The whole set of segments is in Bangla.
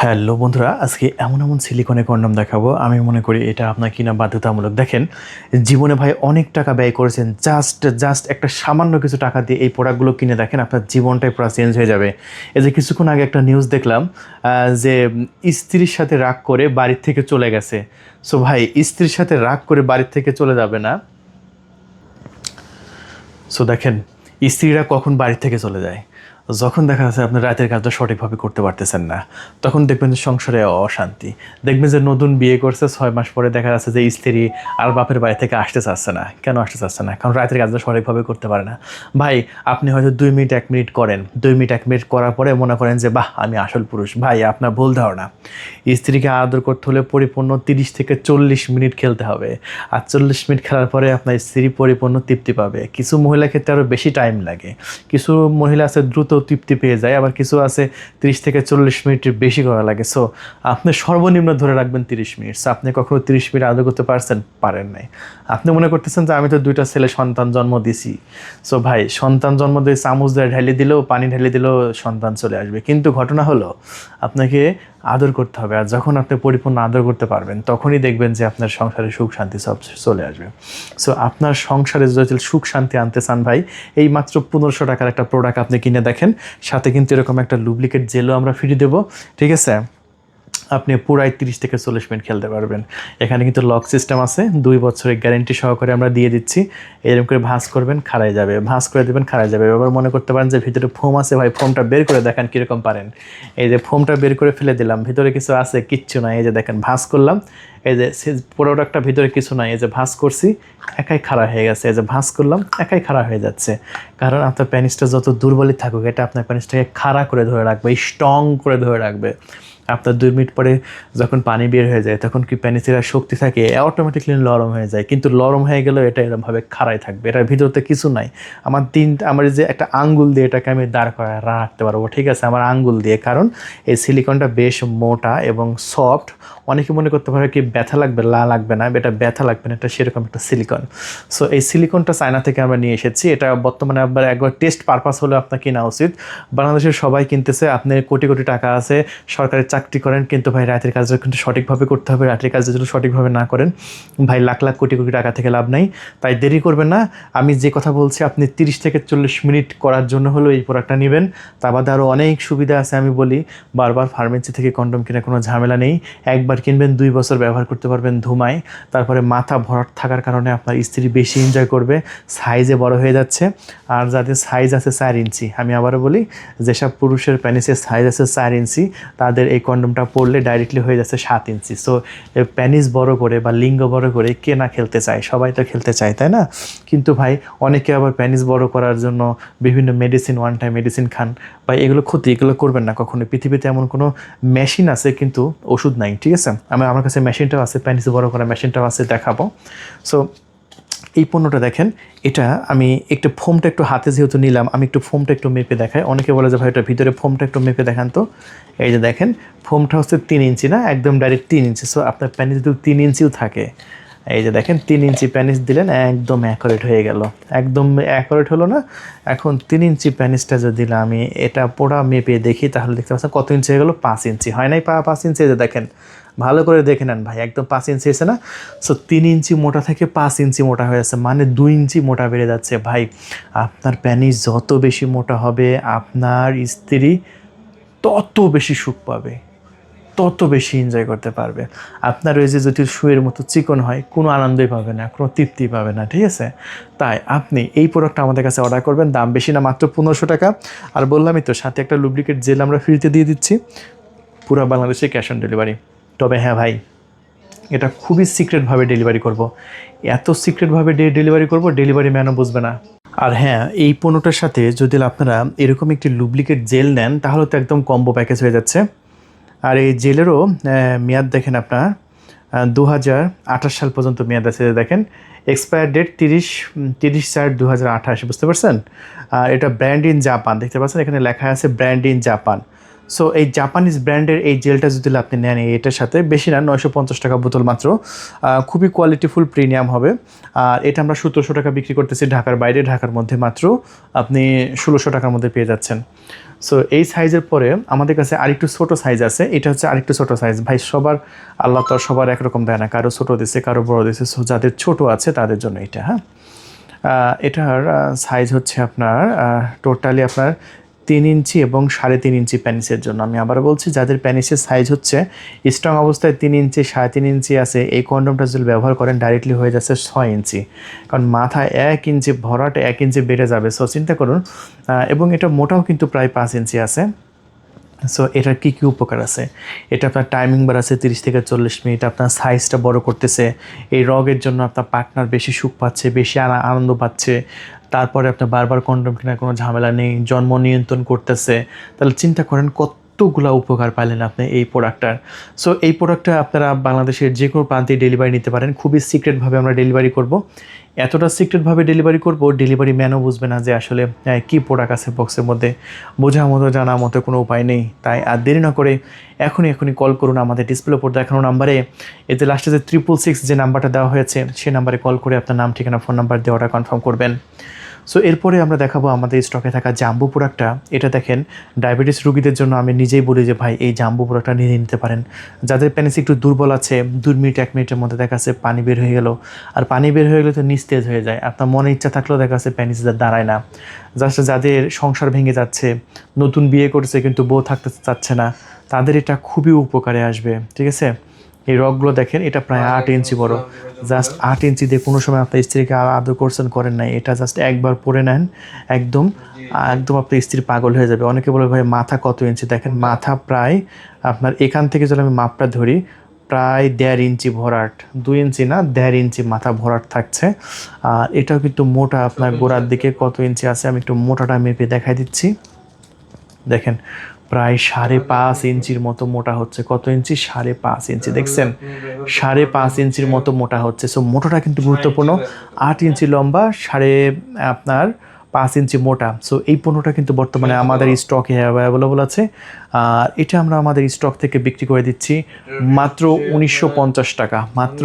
হ্যালো বন্ধুরা, আজকে এমন এমন সিলিকনের কন্ডম দেখাবো। আমি মনে করি এটা আপনার কিনা বাধ্যতামূলক। দেখেন, জীবনে ভাই অনেক টাকা ব্যয় করেছেন, জাস্ট একটা সামান্য কিছু টাকা দিয়ে এই প্রোডাক্টগুলো কিনে দেখেন, আপনার জীবনটাই পুরো চেঞ্জ হয়ে যাবে। এই যে কিছুক্ষণ আগে একটা নিউজ দেখলাম, যে স্ত্রীর সাথে রাগ করে বাড়ির থেকে চলে গেছে। সো ভাই, স্ত্রীর সাথে রাগ করে বাড়ির থেকে চলে যাবে না। সো দেখেন, স্ত্রীরা কখন বাড়ি থেকে চলে যায়? যখন দেখা যাচ্ছে আপনি রাতের কাজটা সঠিকভাবে করতে পারতেছেন না, তখন দেখবেন যে সংসারে অশান্তি। দেখবেন যে নতুন বিয়ে করছে 6 মাস পরে দেখা যাচ্ছে যে স্ত্রী আর বাপের বাড়ি থেকে আসতে চাচ্ছে না। কেন আসতে চাচ্ছে না? কারণ রাতের কাজটা সঠিকভাবে করতে পারে না। ভাই, আপনি হয়তো 2 মিনিট 1 মিনিট করেন, 2 মিনিট 1 মিনিট করার পরে মনে করেন যে বাহ, আমি আসল পুরুষ। ভাই, আপনার ভুল ধারণা। স্ত্রীকে আদর করতে হলে পরিপূর্ণ 30 থেকে 40 মিনিট খেলতে হবে। আর 40 মিনিট খেলার পরে আপনার স্ত্রী পরিপূর্ণ তৃপ্তি পাবে। কিছু মহিলার ক্ষেত্রে আরও বেশি টাইম লাগে। কিছু মহিলা আছে দ্রুত তৃপ্তি পেয়ে যায়, আবার কিছু আছে 30 থেকে 40 মিনিটের বেশি করা লাগে। সো আপনি সর্বনিম্ন ধরে রাখবেন 30 মিনিট। সো আপনি কখনো 30 মিনিট আদর করতে পারেন নাই। আপনি মনে করতেছেন যে আমি তো 2টা ছেলে সন্তান জন্ম দিছি। সো ভাই, সন্তান জন্ম দিয়ে চামচ দিয়ে ঢেলে দিলেও, পানি ঢেলে দিলেও সন্তান চলে আসবে। কিন্তু ঘটনা হলো, আপনাকে আদর করতে হবে। আর যখন আপনি পরিপূর্ণ আদর করতে পারবেন, তখনই দেখবেন যে আপনার সংসারে সুখ শান্তি সব চলে আসবে। সো আপনার সংসারে যদি সুখ শান্তি আনতে চান ভাই, এই মাত্র 1500 টাকার একটা প্রোডাক্ট আপনি কিনে দেখেন। সাথে কিন্তু এরকম একটা লুব্রিকেট জেলও আমরা ফ্রি দেবো। ঠিক আছে? আপনি পুরাই 30 থেকে 40 মিনিট খেলতে পারবেন। এখানে কিন্তু লক সিস্টেম আছে, 2 বছরের গ্যারেন্টি সহকারে আমরা দিয়ে দিচ্ছি। এরকম করে ভাঁজ করবেন, খাড়াই যাবে, ভাঁজ করে দেবেন, খাড়াই যাবে। এবার মনে করতে পারেন যে ভিতরে ফোম আছে, ভাই ফোমটা বের করে দেখেন কীরকম পারেন। এই যে ফোমটা বের করে ফেলে দিলাম, ভিতরে কিছু আছে? কিচ্ছু নাই। এই যে দেখেন, ভাঁজ করলাম, এই যে প্রোডাক্টটা ভিতরে কিছু নাই। এই যে ভাঁজ করছি, একাই খাড়া হয়ে গেছে। এই যে ভাঁজ করলাম, একাই খাড়া হয়ে যাচ্ছে। কারণ আপনার প্যানিসটা যত দুর্বলই থাকুক, এটা আপনার প্যানিসটাকে খাড়া করে ধরে রাখবে, স্ট্রং করে ধরে রাখবে। আপনার 2 মিনিট পরে যখন পানি বের হয়ে যায়, তখন কি প্যানিসের আর শক্তি থাকে? অটোমেটিকলি নরম হয়ে যায়। কিন্তু নরম হয়ে গেলেও এটা এরকমভাবে খাড়াই থাকবে, এটার ভিতরতে কিছু নাই। আমার যে একটা আঙ্গুল দিয়ে এটাকে আমি দাঁড় করায় রাখতে পারবো। ঠিক আছে? আমার আঙ্গুল দিয়ে। কারণ এই সিলিকনটা বেশ মোটা এবং সফট। অনেকে মনে করতে পারে কি ব্যথা লাগবে, লাগবে না। এটা ব্যথা লাগবে না, এটা সেরকম একটা সিলিকন। সো এই সিলিকনটা চায়না থেকে আমরা নিয়ে এসেছি। এটা বর্তমানে আবার একবার টেস্ট পারপাস হলে আপনার কেনা উচিত। বাংলাদেশের সবাই কিনতেছে। আপনার কোটি কোটি টাকা আছে, সরকারি চাকরি করেন, কিন্তু ভাই রাতের কাজটা কিন্তু সঠিকভাবে করতে হবে। রাতের কাজ যদি সঠিকভাবে না করেন, ভাই লাখ লাখ কোটি কোটি টাকা থেকে লাভ নাই। তাই দেরি করবেন না। আমি যে কথা বলছি, আপনি 30 থেকে 40 মিনিট করার জন্য হলো এই প্রোডাক্টটা নেবেন। তা বাদে আরও অনেক সুবিধা আছে। আমি বলি বারবার, ফার্মেসি থেকে কন্ডম কেনার কোনো ঝামেলা নেই। একবার কিনবেন, 2 বছর ব্যবহার করতে পারবেন ধুমায়। তারপরে মাথা ভরাট থাকার কারণে আপনার স্ত্রী বেশি এনজয় করবে। সাইজে বড় হয়ে যাচ্ছে। আর যাদের সাইজ আছে 4 ইঞ্চি, আমি আবারও বলি, যেসব পুরুষের প্যানিসের সাইজ আছে 4 ইঞ্চি, তাদের এই কন্ডমটা পরলে ডাইরেক্টলি হয়ে যাচ্ছে 7 ইঞ্চি। সো প্যানিস বড় করে বা লিঙ্গ বড় করে কে না খেলতে চায়? সবাই তো খেলতে চায়, তাই না? কিন্তু ভাই, অনেকে আবার প্যানিস বড় করার জন্য বিভিন্ন মেডিসিন, ওয়ান টাইম মেডিসিন খান। ভাই, এগুলো ক্ষতি, এগুলো করবেন না কখনো। পৃথিবীতে এমন কোনো মেশিন আছে কিন্তু ওষুধ নাই। ঠিক আছে? আমার কাছে মেশিনটাও আছে, প্যানিস বড় করা মেশিনটাও আছে, দেখাবো। সো এই পণ্যটা দেখেন। এটা আমি একটু ফোমটা একটু হাতে যেহেতু নিলাম, আমি একটু ফোমটা একটু মেপে দেখাই। অনেকে বলে যে ভাই এটা ভিতরে ফোমটা একটু মেপে দেখান তো। এই যে দেখেন, ফোমটা হচ্ছে 3 ইঞ্চি, না একদম ডাইরেক্ট 3 ইঞ্চি। সো আপনার প্যানিস যদি 3 ইঞ্চিও থাকে, এই যে দেখেন 3 ইঞ্চি প্যানিস দিলেন, একদম অ্যাকুরেট হয়ে গেল। একদম অ্যাকুরেট হলো না? এখন 3 ইঞ্চি প্যানিসটা যদি দিলাম আমি, এটা পোড়া মেপে দেখি, তাহলে দেখতে পাচ্ছেন কত ইঞ্চি হয়ে গেল? 5 ইঞ্চি। হয় নাই 5 ইঞ্চি? এই যে দেখেন, ভালো করে দেখে নেন ভাই, একদম 5 ইঞ্চি এসে না? সো 3 ইঞ্চি মোটা থেকে 5 ইঞ্চি মোটা হয়ে যাচ্ছে, মানে 2 ইঞ্চি মোটা বেড়ে যাচ্ছে। ভাই, আপনার প্যানিস যত বেশি মোটা হবে, আপনার স্ত্রী তত বেশি সুখ পাবে, তত বেশি এনজয় করতে পারবে। আপনার ওই যে যদি শুয়ের মতো চিকন হয়, কোনো আনন্দই পাবে না, কোনো তৃপ্তি পাবে না। ঠিক আছে? তাই আপনি এই প্রোডাক্টটা আমাদের কাছে অর্ডার করবেন। দাম বেশি না, মাত্র 1500 টাকা। আর বললামই তো, সাথে একটা লুব্রিকেট জেল আমরা ফ্রিতে দিয়ে দিচ্ছি। পুরো বাংলাদেশে ক্যাশ অন ডেলিভারি। তবে হ্যাঁ ভাই, এটা খুবই সিক্রেটভাবে ডেলিভারি করব। এত সিক্রেটভাবে ডেলিভারি করব, ডেলিভারি ম্যানও বুঝবে না। আর হ্যাঁ, এই পণ্যটার সাথে যদি আপনারা এরকম একটি লুব্রিকেট জেল নেন, তাহলে তো একদম কম্বো প্যাকেজ হয়ে যাচ্ছে। আর এই জেলেরও মেয়াদ দেখেন আপনার, 2028 সাল পর্যন্ত মেয়াদ আছে। দেখেন, এক্সপায়ার ডেট 30/4/2028। বুঝতে পারছেন? আর এটা ব্র্যান্ড ইন জাপান, দেখতে পাচ্ছেন এখানে লেখা আছে ব্র্যান্ড ইন জাপান। সো এই জাপানিজ ব্র্যান্ডের এই জেলটা যদি আপনি নেন এটার সাথে, বেশি না, 950 টাকা বোতল মাত্র, খুবই কোয়ালিটিফুল প্রিমিয়াম হবে। আর এটা আমরা 1700 টাকা বিক্রি করতেছি ঢাকার বাইরে, ঢাকার মধ্যে মাত্র আপনি 1600 টাকার মধ্যে পেয়ে যাচ্ছেন। সো এই সাইজের পরে আমাদের কাছে আরেকটু ছোটো সাইজ আছে, এটা হচ্ছে আরেকটু ছোটো সাইজ। ভাই সবার আল্লাহ তো সবার একরকম দেয় না, কারো ছোটো দিছে কারো বড় দিছে, সো যাদের ছোটো আছে তাদের জন্য এটা। হ্যাঁ, এটার সাইজ হচ্ছে আপনার টোটালি আপনার 3 ইঞ্চি এবং 3.5 ইঞ্চি প্যানিসের জন্য। আমি আবার বলছি, যাদের প্যানিসের সাইজ হচ্ছে স্ট্রং অবস্থায় 3 ইঞ্চি 3.5 ইঞ্চি আছে, এই কন্ডমটা যদি ব্যবহার করেন ডাইরেক্টলি হয়ে যাচ্ছে 6 ইঞ্চি, কারণ মাথায় 1 ইঞ্চি ভরাট 1 ইঞ্চি বেড়ে যাবে। সো চিন্তা করুন, এবং এটা মোটাও কিন্তু প্রায় 5 ইঞ্চি আছে। সো এটার কী কী উপকার আছে, এটা আপনার টাইমিং বাড়াচ্ছে 30 থেকে 40 মিনিট, আপনার সাইজটা বড় করতেছে, এই রগের জন্য আপনার পার্টনার বেশি সুখ পাচ্ছে, বেশি আনন্দ পাচ্ছে, তারপরে আপনার বারবার কন্ডম কেনার কোনো ঝামেলা নেই, জন্ম নিয়ন্ত্রণ করতেছে। তাহলে চিন্তা করেন কতগুলো উপকার পাইলেন আপনি এই প্রোডাক্টটার। সো এই প্রোডাক্টটা আপনারা বাংলাদেশের যে কোনো প্রান্তে ডেলিভারি নিতে পারেন, খুবই সিক্রেটভাবে আমরা ডেলিভারি করব। এতটা সিক্রেটভাবে ডেলিভারি করব, ডেলিভারি ম্যানও বুঝবে না যে আসলে কী প্রোডাক্ট আছে বক্সের মধ্যে, বোঝার মতো জানার মতো কোনো উপায় নেই। তাই আর দেরি না করে এখনই কল করুন আমাদের ডিসপ্লে উপর দেখানো নাম্বারে, এতে লাস্টে যে 666 যে নাম্বারটা দেওয়া হয়েছে সে নাম্বারে কল করে আপনার নাম, ঠিকানা, ফোন নাম্বার দেওয়াটা কনফার্ম করবেন। সো এরপরে আমরা দেখাবো আমাদের স্টকে থাকা জাম্বো প্রোডাক্টটা। এটা দেখেন, ডায়াবেটিস রোগীদের জন্য আমি নিজেই বলি যে ভাই এই জাম্বো প্রোডাক্টটা নিয়ে নিতে পারেন। যাদের প্যানিস একটু দুর্বল আছে, 2 মিনিট 1 মিনিটের মধ্যে দেখা যাচ্ছে পানি বের হয়ে গেল, আর পানি বের হয়ে গেলে তো নিস্তেজ হয়ে যায়, আপনার মনে ইচ্ছা থাকলেও দেখা যাচ্ছে প্যানিস দাঁড়ায় না। জাস্ট যাদের সংসার ভেঙে যাচ্ছে, নতুন বিয়ে করছে কিন্তু বউ থাকতে চাচ্ছে না, তাদের এটা খুবই উপকারে আসবে। ঠিক আছে, এই রগগুলো দেখেন, এটা প্রায় 8 ইঞ্চি বড়, জাস্ট 8 ইঞ্চি দিয়ে কোনো সময় আপনার স্ত্রীকে আদর করছেন করেন নাই, এটা জাস্ট একবার পরে নেন, একদম একদম আপনার স্ত্রী পাগল হয়ে যাবে। অনেকে বলে ভাই মাথা কত ইঞ্চি, দেখেন মাথা প্রায় আপনার এখান থেকে যদি আমি মাপটা ধরি, প্রায় 1.5 ইঞ্চি ভরাট, 2 ইঞ্চি না 1.5 ইঞ্চি মাথা ভরাট থাকছে। আর এটাও কিন্তু মোটা, আপনার গোড়ার দিকে কত ইঞ্চি আছে আমি একটু মোটাটা মেপে দেখাই দিচ্ছি। দেখেন প্রায় 5.5 ইঞ্চির মতো মোটা হচ্ছে। কত ইঞ্চি? 5.5 ইঞ্চি। দেখছেন 5.5 ইঞ্চির মতো মোটা হচ্ছে। সো মোটাটা কিন্তু গুরুত্বপূর্ণ। 8 ইঞ্চি লম্বা, আপনার 5 ইঞ্চি মোটা। সো এই পণ্যটা কিন্তু বর্তমানে আমাদের স্টকে অ্যাভেলেবল আছে। আর এটা আমরা আমাদের স্টক থেকে বিক্রি করে দিচ্ছি মাত্র 1950 টাকা, মাত্র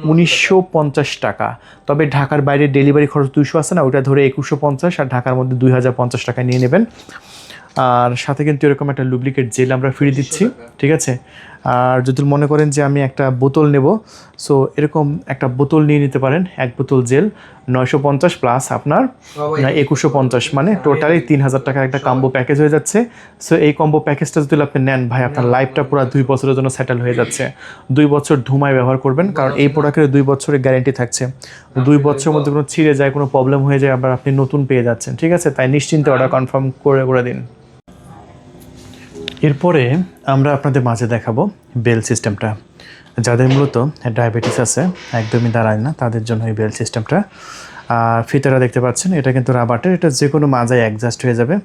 1950 টাকা। তবে ঢাকার বাইরে ডেলিভারি খরচ 200 আছে না, ওটা ধরে 2150, আর ঢাকার মধ্যে 2050 টাকা নিয়ে নেবেন। আর সাথে কিন্তু এরকম একটা লুব্রিকেট জেল আমরা ফ্রি দিচ্ছি। ঠিক আছে, আর যদি মনে করেন যে আমি একটা বোতল নেব, সো এরকম একটা বোতল নিয়ে নিতে পারেন, 1 বোতল জেল 950 প্লাস আপনার 2150, মানে টোটালি 3000 টাকার একটা কম্বো প্যাকেজ হয়ে যাচ্ছে। সো এই কম্বো প্যাকেজটা যদি আপনি নেন ভাই, আপনার লাইফটা পুরো 2 বছরের জন্য সেটেল হয়ে যাচ্ছে। 2 বছর ধুমায় ব্যবহার করবেন, কারণ এই প্রোডাক্টের 2 বছরের গ্যারেন্টি থাকছে। 2 বছরের মধ্যে কোনো ছিঁড়ে যায়, কোনো প্রবলেম হয়ে যায়, আবার আপনি নতুন পেয়ে যাচ্ছেন। ঠিক আছে, তাই নিশ্চিন্তে অর্ডার কনফার্ম করে দিন। এরপরে আমরা আপনাদের মাঝে দেখাবো বেল সিস্টেমটা। যাদের মূলত ডায়াবেটিস আছে, একদমই দাঁড়ায় না, তাদের জন্য এই বেল সিস্টেমটা। আর ফিতারা দেখতে পাচ্ছেন, এটা কিন্তু রাবারের, এটা যে কোনো মাজায় অ্যাডজাস্ট হয়ে যাবে।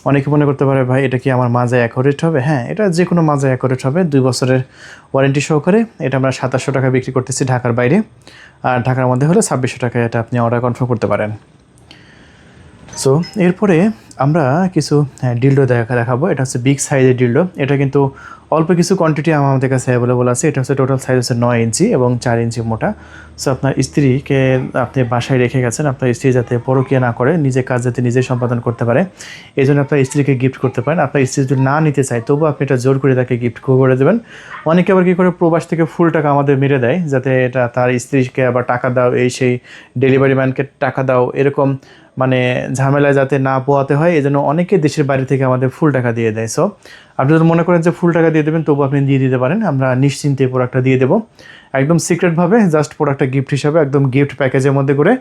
অনেকে মনে করতে পারে ভাই এটা কি আমার মাজায় অ্যাকোরেট হবে? হ্যাঁ, এটা যে কোনো মাজায় অ্যাকোরেট হবে, 2 বছরের ওয়ারেন্টি সহকারে। এটা আমরা 2700 টাকা বিক্রি করতেছি ঢাকার বাইরে, আর ঢাকার মধ্যে হলে 2600 টাকায় এটা আপনি অর্ডার কনফার্ম করতে পারেন। সো এরপরে আমরা কিছু ডিল্ডো দেখাবো। এটা হচ্ছে বিগ সাইজের ডিল্ডো। এটা কিন্তু অল্প কিছু কোয়ান্টিটি আমাদের কাছে অ্যাভেলেবল আছে। এটা হচ্ছে টোটাল সাইজ হচ্ছে 9 ইঞ্চি এবং 4 ইঞ্চি মোটা। সো আপনার স্ত্রীকে আপনি বাসায় রেখে গেছেন, আপনার স্ত্রী যাতে পরকীয়া না করে, নিজের কাজ যাতে নিজে সম্পাদন করতে পারে, এই জন্য আপনার স্ত্রীকে গিফট করতে পারেন। আপনার স্ত্রী যদি না নিতে চায়, তবুও আপনি এটা জোর করে তাকে গিফট করে দেবেন। অনেকে আবার কী করে, প্রবাস থেকে ফুল টাকা আমাদের মেরে দেয়, যাতে এটা তার স্ত্রীকে আবার টাকা দাও, এই সেই ডেলিভারি ম্যানকে টাকা দাও, এরকম মানে ঝামেলায় যাতে না পোয়াতে হয়, এই জন্য অনেকে দেশের বাইরে থেকে আমাদের ফুল টাকা দিয়ে দেয়। সো আপনি যদি মনে করেন যে ফুল টাকা দিয়ে দেবেন, তবু আপনি দিয়ে দিতে পারেন, আমরা নিশ্চিন্তে প্রোডাক্টটা দিয়ে দেবো একদম সিক্রেটভাবে, জাস্ট প্রোডাক্টটা গিফট হিসাবে একদম গিফট প্যাকেজের মধ্যে করে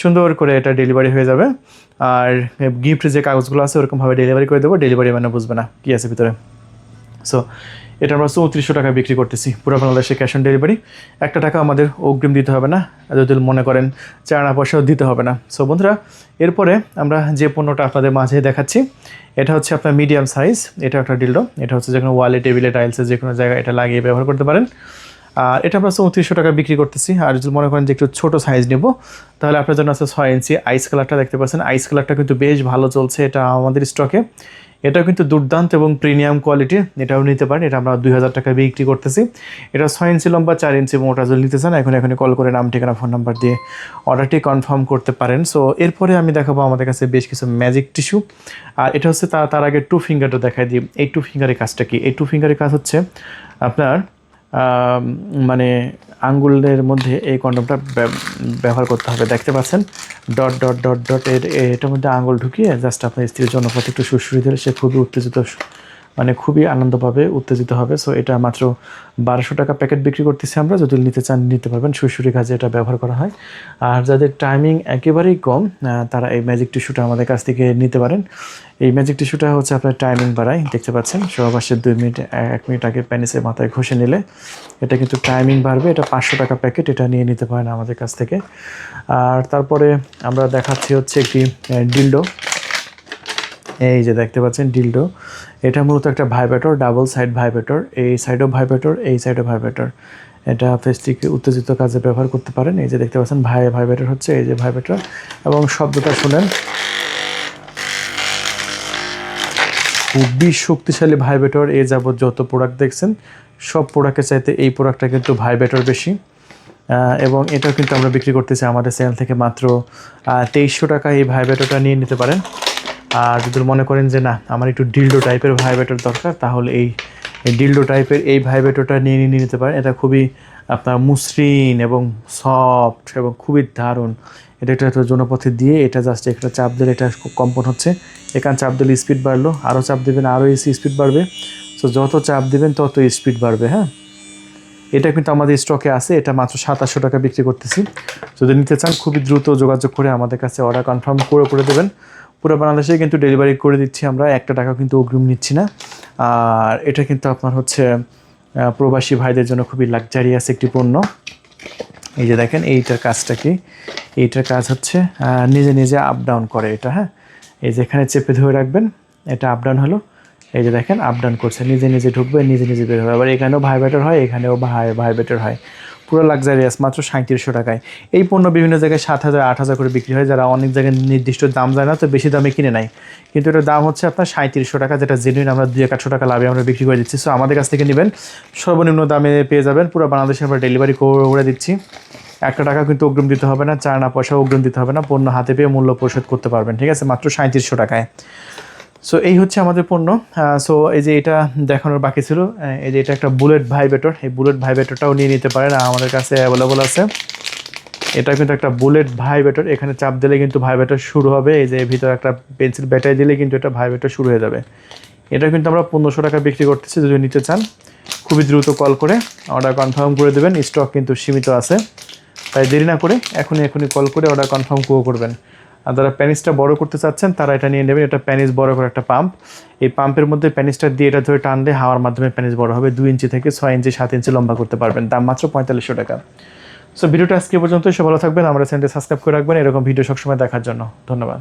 সুন্দর করে এটা ডেলিভারি হয়ে যাবে। আর গিফট যে কাগজগুলো আছে ওরকমভাবে ডেলিভারি করে দেবো, ডেলিভারি মানে বুঝবে না কী আছে ভিতরে। সো এটা আমরা 3400 টাকা বিক্রি করতেছি, পুরো বাংলাদেশে ক্যাশ অন ডেলিভারি। 1 টাকা আমাদের অগ্রিম দিতে হবে না, যদি মনে করেন চারা পয়সাও দিতে হবে না। সো বন্ধুরা, এরপরে আমরা যে পণ্যটা আপনাদের মাঝে দেখাচ্ছি, এটা হচ্ছে আপনার মিডিয়াম সাইজ। এটা একটা ডিল্ডো, এটা হচ্ছে যে কোনো ওয়ালে, টেবিলে, টাইলসে যে কোনো জায়গায় এটা লাগিয়ে ব্যবহার করতে পারেন। আর এটা আমরা 3400 টাকা বিক্রি করতেছি। আর যদি মনে করেন যে একটু ছোটো সাইজ নেব, তাহলে আপনার জন্য আছে 6 ইঞ্চি আইস কালারটা দেখতে পাচ্ছেন। আইস কালারটা কিন্তু বেশ ভালো চলছে, এটা আমাদের স্টকে। এটাও কিন্তু দুর্দান্ত এবং প্রিমিয়াম কোয়ালিটির, এটাও নিতে পারেন। এটা আমরা 2000 টাকা বিক্রি করতেছি। এটা 6 ইঞ্চি লম্বা, 4 ইঞ্চি মোটা, যদি নিতে চান এখনই কল করে নাম, ঠিকানা, ফোন নাম্বার দিয়ে অর্ডারটি কনফার্ম করতে পারেন। সো এরপরে আমি দেখাবো আমাদের কাছে বেশ কিছু ম্যাজিক টিস্যু। আর এটা হচ্ছে তার আগে 2 ফিঙ্গারটা দেখাই দিই। এই 2 ফিঙ্গারের কাজটা কি? এই 2 ফিঙ্গারের কাজ হচ্ছে আপনার মানে আঙ্গুলের মধ্যে এই কন্ডমটা ব্যবহার করতে হবে। দেখতে পাচ্ছেন ডট ডট ডট ডট এটার মধ্যে আঙ্গুল ঢুকিয়ে জাস্ট আপনার স্ত্রীর জনপথে একটু সুশ্রী দিলে সে খুবই উত্তেজিত, মানে খুবই আনন্দ পাবে, উত্তেজিত হবে। সো এটা মাত্র 1200 টাকা প্যাকেট বিক্রি করতেছি আমরা। যদি নিতে চান নিতে পারবেন, সুরসুরি কাজে এটা ব্যবহার করা হয়। আর যাদের টাইমিং একেবারেই কম তারা এই ম্যাজিক টিস্যুটা আমাদের কাছ থেকে নিতে পারেন। এই ম্যাজিক টিস্যুটা হচ্ছে আপনার টাইমিং বাড়ায়। দেখতে পাচ্ছেন সহবাসের 2 মিনিট 1 মিনিট আগে প্যানিসের মাথায় ঘষে নিলে এটা কিন্তু টাইমিং বাড়বে। এটা 500 টাকা প্যাকেট, এটা নিয়ে নিতে পারেন আমাদের কাছ থেকে। আর তারপরে আমরা দেখাচ্ছি হচ্ছে একটি ডিলডো। এই যে দেখতে পাচ্ছেন ডিলডো, এটা মূলত একটা ভাইব্রেটর, ডাবল সাইড ভাইব্রেটর। এই সাইডও ভাইব্রেটর, এই সাইডও ভাইব্রেটর। এটা ফেস্টিকে উত্তেজিত কাজে ব্যবহার করতে পারেন। এই যে দেখতে পাচ্ছেন ভাইব্রেটর হচ্ছে, এই যে ভাইব্রেটর, এবং শব্দটা শুনেন, খুবই শক্তিশালী ভাইব্রেটর। এই যাবৎ যত প্রোডাক্ট দেখছেন সব প্রোডাক্টের চাইতে এই প্রোডাক্টটা কিন্তু ভাইব্রেটর বেশি। এবং এটাও কিন্তু আমরা বিক্রি করতেছি আমাদের চ্যানেল থেকে মাত্র 2300 টাকা। এই ভাইব্রেটরটা নিয়ে নিতে পারেন। আর যদি মনে করেন যে না আমার একটু ডিলডো টাইপের ভাইব্রেটর দরকার, তাহলে এই ডিলডো টাইপের এই ভাইব্রেটরটা নিয়ে নিতে পারেন। এটা খুবই আপনার মসৃণ এবং সফট এবং খুবই দারুণ। এটা একটা জনপথে দিয়ে এটা জাস্ট একটা চাপ দিলে এটা কম্পন হচ্ছে। এখানে চাপ দিলে স্পিড বাড়লো, আরও চাপ দেবেন আরও স্পিড বাড়বে। সো যত চাপ দেবেন তত স্পিড বাড়বে। হ্যাঁ, এটা কিন্তু আমাদের স্টকে আছে। এটা মাত্র 2700 টাকা বিক্রি করতেছি। যদি নিতে চান খুবই দ্রুত যোগাযোগ করে আমাদের কাছে অর্ডার কনফার্ম করে দেবেন। পুরো বাংলাদেশে কিন্তু ডেলিভারি করে দিচ্ছি আমরা, 1 টাকা কিন্তু অগ্রিম নিচ্ছি না। আর এটা কিন্তু আপনার হচ্ছে প্রবাসী ভাইদের জন্য খুবই লাক্সারিয়াস একটি পণ্য। এই যে দেখেন এইটার কাজটা কি? এইটার কাজ হচ্ছে নিজে নিজে আপ ডাউন করে এটা। হ্যাঁ, এই যে এখানে চেপে ধরে রাখবেন, এটা আপ ডাউন হলো। এই যে দেখেন আপ ডাউন করছে, নিজে নিজে ঢুকবে, নিজে নিজে বের হবে। আবার এখানেও ভাইব্রেটর হয়, এখানেও ভাইব্রেটর হয়। পুরো লাক্সারিয়াস, মাত্র 3700 টাকায়। এই পণ্য বিভিন্ন জায়গায় 7000 8000 করে বিক্রি হয়। যারা অনেক জায়গায় নির্দিষ্ট দাম যায় না তো বেশি দামে কিনে নেয়, কিন্তু এটার দাম হচ্ছে আপনার 3700 টাকা, যেটা জেনুইন আমরা 200-100 টাকা লাভে আমরা বিক্রি করে দিচ্ছি। সো আমাদের কাছ থেকে নেবেন, সর্বনিম্ন দামে পেয়ে যাবেন। পুরো বাংলাদেশে আমরা ডেলিভারি করে দিচ্ছি। 1 টাকা কিন্তু অগ্রিম দিতে হবে না, 4 আনা পয়সা অগ্রিম দিতে হবে না। পণ্য হাতে পেয়ে মূল্য পরিশোধ করতে পারবেন। ঠিক আছে, মাত্র 3700 টাকায়। সো এই হচ্ছে আমাদের পণ্য। সো এই যে এটা দেখানোর বাকি ছিল, এই যে এটা একটা বুলেট ভাইব্রেটর। এই বুলেট ভাইব্রেটরটাও নিয়ে নিতে পারেন, আমাদের কাছে অ্যাভেলেবল আছে। এটা কিন্তু একটা বুলেট ভাইব্রেটর, এখানে চাপ দিলে কিন্তু ভাইব্রেটর শুরু হবে। এই যে ভিতরে একটা পেন্সিল ব্যাটারি দিলে কিন্তু এটা ভাইব্রেটর শুরু হয়ে যাবে। এটা কিন্তু আমরা 1500 টাকা বিক্রি করতেছি। যদি নিতে চান খুবই দ্রুত কল করে অর্ডার কনফার্ম করে দেবেন। স্টক কিন্তু সীমিত আছে, তাই দেরি না করে এখনই কল করে অর্ডার কনফার্ম করবেন। আর যারা প্যানিসটা বড় করতে চাচ্ছেন তারা এটা নিয়ে নেবেন। এটা প্যানিস বড় করে একটা পাম্প। এই পাম্পের মধ্যে প্যানিসটা দিয়ে এটা ধরে টানলে হাওয়ার মাধ্যমে প্যানিস বড় হবে। 2 ইঞ্চি থেকে 6 ইঞ্চি 7 ইঞ্চি লম্বা করতে পারবেন। দাম মাত্র 4500 টাকা। সো ভিডিওটা আজকে পর্যন্তই। সব ভালো থাকবেন, আমার চ্যানেলটি সাবস্ক্রাইব করে রাখবেন এরকম ভিডিও সবসময় দেখার জন্য। ধন্যবাদ।